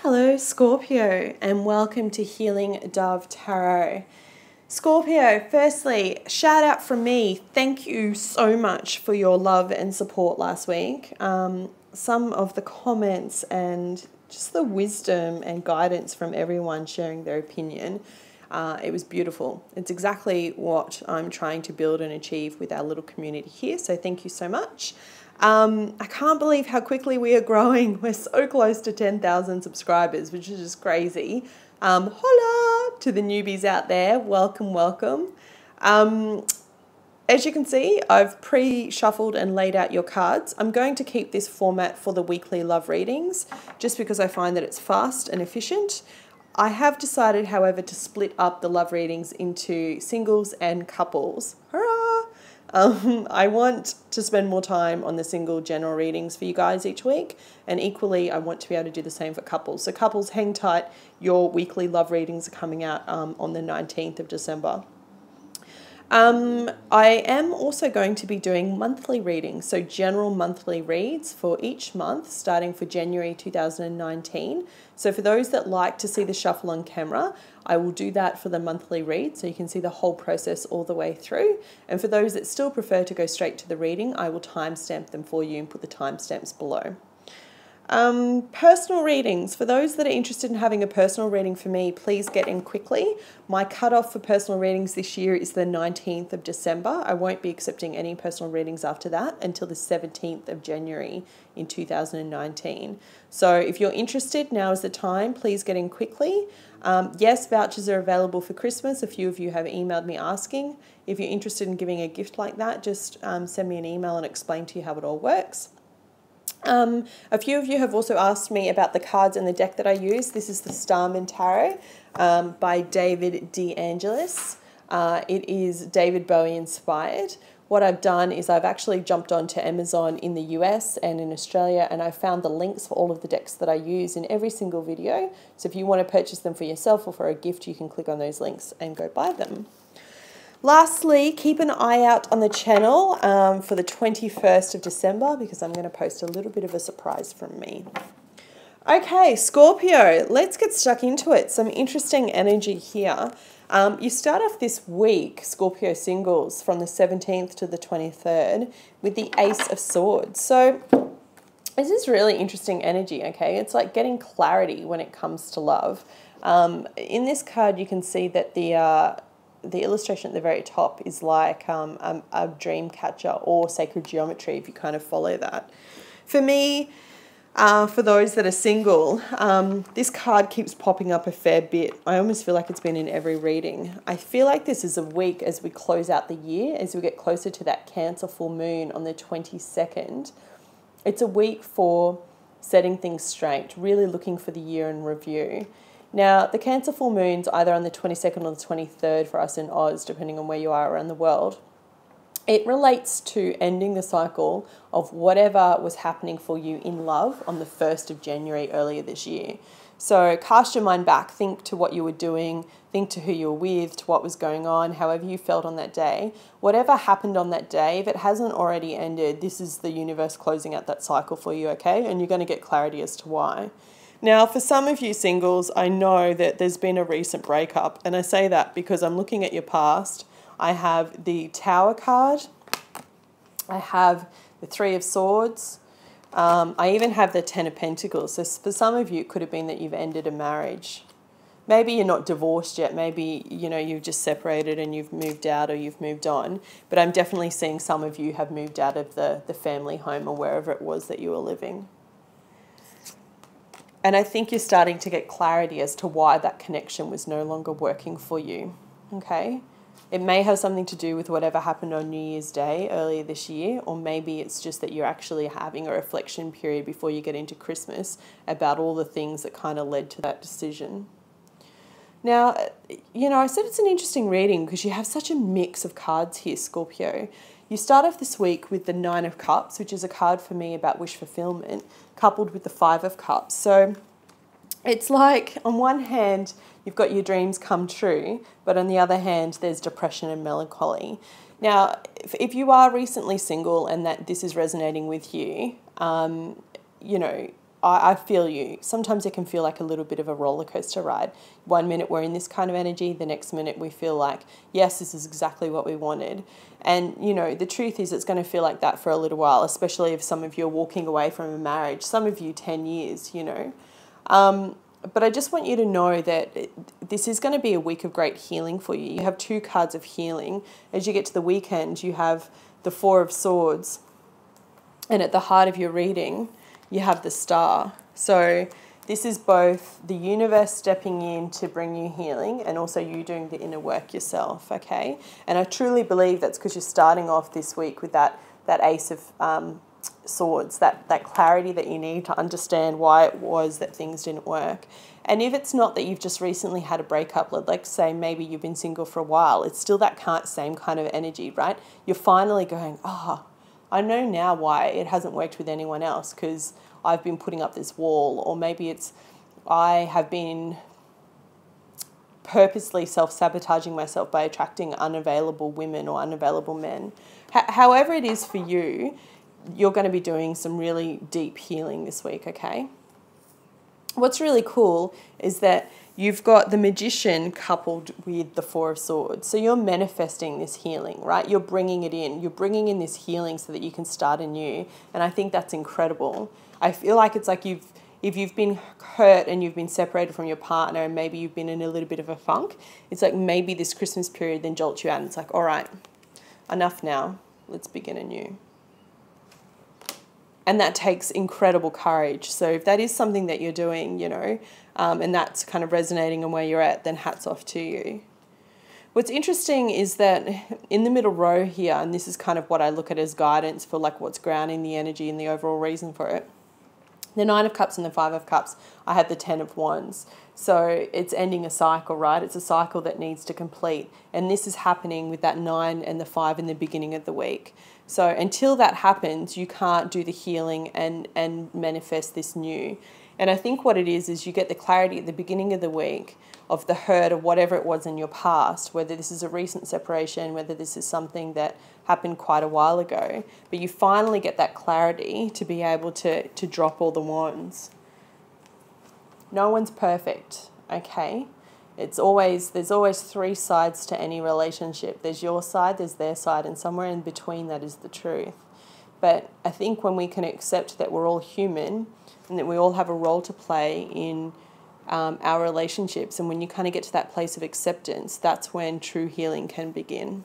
Hello Scorpio and welcome to Healing Dove Tarot. Scorpio, firstly, shout out from me. Thank you so much for your love and support last week. Some of the comments and just the wisdom and guidance from everyone sharing their opinion, it was beautiful. It's exactly what I'm trying to build and achieve with our little community here, so thank you so much. I can't believe how quickly we are growing. We're so close to 10,000 subscribers, which is just crazy. Hola to the newbies out there. Welcome, welcome. As you can see, I've pre-shuffled and laid out your cards. I'm going to keep this format for the weekly love readings just because I find that it's fast and efficient. I have decided, however, to split up the love readings into singles and couples. Hurrah! I want to spend more time on the single general readings for you guys each week, and equally I want to be able to do the same for couples. So couples, hang tight, your weekly love readings are coming out on the 19th of December. I am also going to be doing monthly readings, so general monthly reads for each month starting for January 2019. So for those that like to see the shuffle on camera, I will do that for the monthly read so you can see the whole process all the way through. And for those that still prefer to go straight to the reading, I will timestamp them for you and put the timestamps below. Personal readings. For those that are interested in having a personal reading for me, please get in quickly. My cutoff for personal readings this year is the 19th of December. I won't be accepting any personal readings after that until the 17th of January in 2019. So if you're interested, now is the time. Please get in quickly. Yes, vouchers are available for Christmas. A few of you have emailed me asking. If you're interested in giving a gift like that, just send me an email and explain to you how it all works. A few of you have also asked me about the cards in the deck that I use. This is the Starman Tarot by Davide de Angelis. It is David Bowie inspired. What I've done is I've actually jumped onto Amazon in the US and in Australia, and I found the links for all of the decks that I use in every single video. So if you want to purchase them for yourself or for a gift, you can click on those links and go buy them. Lastly, keep an eye out on the channel for the 21st of December because I'm going to post a little bit of a surprise from me. Okay, Scorpio, let's get stuck into it. Some interesting energy here. You start off this week, Scorpio singles, from the 17th to the 23rd with the Ace of Swords. So this is really interesting energy, okay? It's like getting clarity when it comes to love. In this card, you can see that the illustration at the very top is like a dream catcher or sacred geometry, if you kind of follow that. For me, for those that are single, this card keeps popping up a fair bit. I almost feel like it's been in every reading. I feel like this is a week as we close out the year, as we get closer to that Cancer full moon on the 22nd. It's a week for setting things straight, really looking for the year in review. Now, the Cancer full moon's either on the 22nd or the 23rd for us in Oz, depending on where you are around the world. It relates to ending the cycle of whatever was happening for you in love on the 1st of January earlier this year. So cast your mind back, think to what you were doing, think to who you were with, to what was going on, however you felt on that day. Whatever happened on that day, if it hasn't already ended, this is the universe closing out that cycle for you, okay? And you're going to get clarity as to why. Now, for some of you singles, I know that there's been a recent breakup, and I say that because I'm looking at your past. I have the Tower card, I have the Three of Swords, I even have the Ten of Pentacles. So for some of you, it could have been that you've ended a marriage. Maybe you're not divorced yet, maybe, you know, you've just separated and you've moved out or you've moved on, but I'm definitely seeing some of you have moved out of the family home or wherever it was that you were living. And I think you're starting to get clarity as to why that connection was no longer working for you, okay? It may have something to do with whatever happened on New Year's Day earlier this year, or maybe it's just that you're actually having a reflection period before you get into Christmas about all the things that kind of led to that decision. Now, you know, I said it's an interesting reading because you have such a mix of cards here, Scorpio. You start off this week with the Nine of Cups, which is a card for me about wish fulfillment, coupled with the Five of Cups. So it's like, on one hand, you've got your dreams come true, but on the other hand, there's depression and melancholy. Now, if you are recently single and that this is resonating with you, you know, I feel you. Sometimes it can feel like a little bit of a roller coaster ride. 1 minute we're in this kind of energy, the next minute we feel like, yes, this is exactly what we wanted. And, you know, the truth is it's going to feel like that for a little while, especially if some of you are walking away from a marriage, some of you 10 years, you know. But I just want you to know that this is going to be a week of great healing for you. You have 2 cards of healing. As you get to the weekend, you have the 4 of Swords. And at the heart of your reading, you have the Star. So this is both the universe stepping in to bring you healing and also you doing the inner work yourself, okay? And I truly believe that's because you're starting off this week with that Ace of Swords, that clarity that you need to understand why it was that things didn't work. And if it's not that you've just recently had a breakup, like say maybe you've been single for a while, it's still that same kind of energy, right? You're finally going, oh, I know now why it hasn't worked with anyone else, because I've been putting up this wall, or maybe it's I have been purposely self-sabotaging myself by attracting unavailable women or unavailable men. However it is for you, you're going to be doing some really deep healing this week, okay? What's really cool is that you've got the Magician coupled with the 4 of Swords. So you're manifesting this healing, right? You're bringing it in. You're bringing in this healing so that you can start anew. And I think that's incredible. I feel like it's like if you've been hurt and you've been separated from your partner and maybe you've been in a little bit of a funk, it's like maybe this Christmas period then jolts you out and it's like, all right, enough now. Let's begin anew. And that takes incredible courage. So if that is something that you're doing, you know, and that's kind of resonating on where you're at, then hats off to you. What's interesting is that in the middle row here, and this is kind of what I look at as guidance for like what's grounding the energy and the overall reason for it, the 9 of Cups and the 5 of Cups, I had the 10 of Wands. So it's ending a cycle, right? It's a cycle that needs to complete. And this is happening with that 9 and the 5 in the beginning of the week. So until that happens, you can't do the healing and manifest this new. And I think what it is you get the clarity at the beginning of the week of the hurt of whatever it was in your past, whether this is a recent separation, whether this is something that happened quite a while ago, but you finally get that clarity to be able to drop all the wands. No one's perfect, okay? There's always 3 sides to any relationship. There's your side, there's their side, and somewhere in between that is the truth. But I think when we can accept that we're all human and that we all have a role to play in our relationships, and when you kind of get to that place of acceptance, that's when true healing can begin.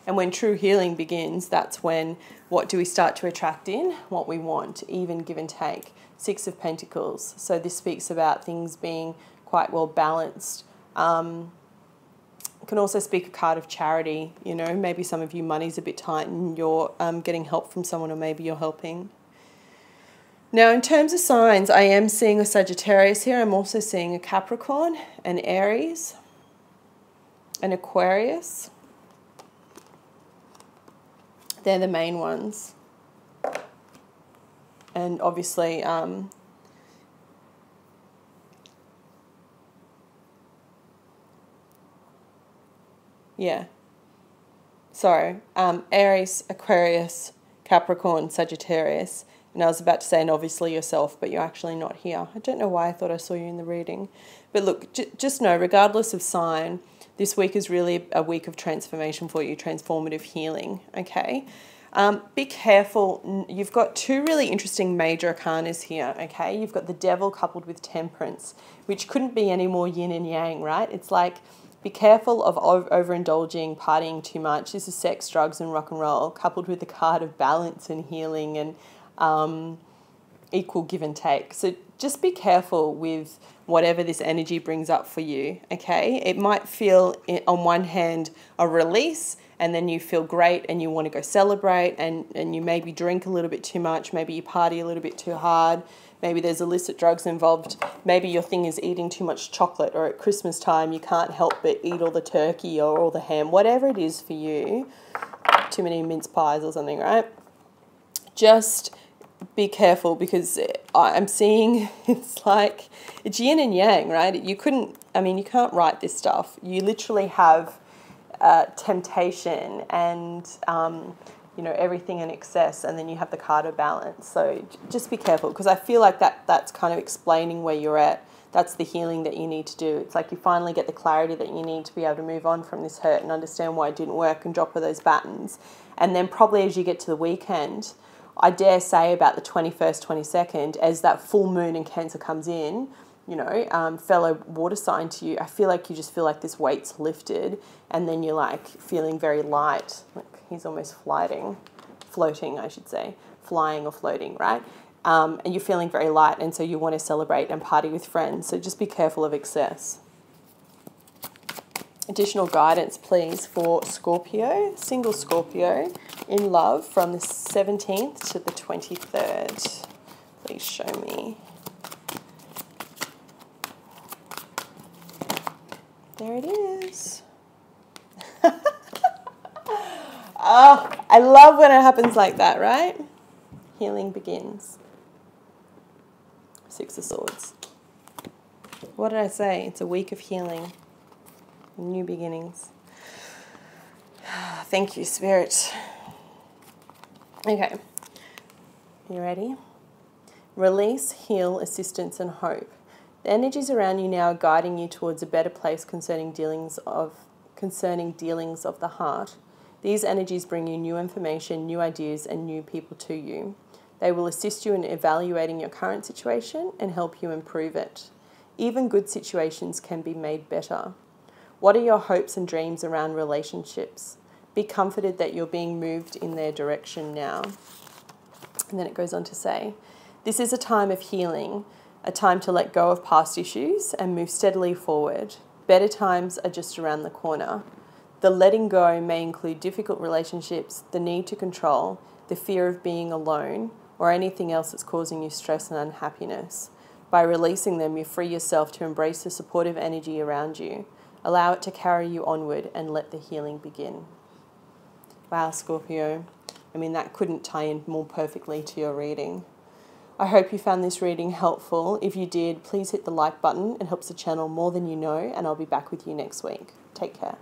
And when true healing begins, that's when what do we start to attract in? What we want, even give and take. 6 of Pentacles. So this speaks about things being quite well balanced. It can also speak a card of charity. You know, maybe some of you money's a bit tight and you're getting help from someone, or maybe you're helping. Now, in terms of signs, I am seeing a Sagittarius here. I'm also seeing a Capricorn, an Aries, an Aquarius. They're the main ones. And obviously, Aries, Aquarius, Capricorn, Sagittarius. And I was about to say, and obviously yourself, but you're actually not here. I don't know why I thought I saw you in the reading. But look, just know, regardless of sign, this week is really a week of transformation for you, transformative healing, okay? Be careful. You've got 2 really interesting major arcanas here, okay? You've got the Devil coupled with Temperance, which couldn't be any more yin and yang, right? It's like, be careful of overindulging, partying too much. This is sex, drugs, and rock and roll, coupled with the card of balance and healing and equal give and take. So just be careful with whatever this energy brings up for you, okay? It might feel, on one hand, a release, and then you feel great and you want to go celebrate, and you maybe drink a little bit too much, maybe you party a little bit too hard, maybe there's illicit drugs involved, maybe your thing is eating too much chocolate, or at Christmas time you can't help but eat all the turkey or all the ham, whatever it is for you, too many mince pies or something, right? Just be careful, because I'm seeing it's like, it's yin and yang, right? You can't write this stuff. You literally have temptation and you know, everything in excess, and then you have the card of balance. So just be careful, because I feel like that's kind of explaining where you're at. That's the healing that you need to do. It's like you finally get the clarity that you need to be able to move on from this hurt and understand why it didn't work and drop those battens. And then probably as you get to the weekend, I dare say about the 21st, 22nd, as that full moon in Cancer comes in, you know, fellow water sign to you, I feel like you just feel like this weight's lifted, and then you're like feeling very light. Like he's almost floating, I should say, flying or floating, right? And you're feeling very light, and so you want to celebrate and party with friends. So just be careful of excess. Additional guidance, please, for Scorpio, single Scorpio, in love from the 17th to the 23rd. Please show me. There it is. Oh, I love when it happens like that, right? Healing begins. Six of Swords. What did I say? It's a week of healing. New beginnings. Thank you, Spirit. Okay. You ready? Release, heal, assistance, and hope. The energies around you now are guiding you towards a better place concerning dealings of the heart. These energies bring you new information, new ideas, and new people to you. They will assist you in evaluating your current situation and help you improve it. Even good situations can be made better. What are your hopes and dreams around relationships? Be comforted that you're being moved in their direction now. And then it goes on to say, this is a time of healing, a time to let go of past issues and move steadily forward. Better times are just around the corner. The letting go may include difficult relationships, the need to control, the fear of being alone, or anything else that's causing you stress and unhappiness. By releasing them, you free yourself to embrace the supportive energy around you. Allow it to carry you onward and let the healing begin. Wow, Scorpio. I mean, that couldn't tie in more perfectly to your reading. I hope you found this reading helpful. If you did, please hit the like button. It helps the channel more than you know, and I'll be back with you next week. Take care.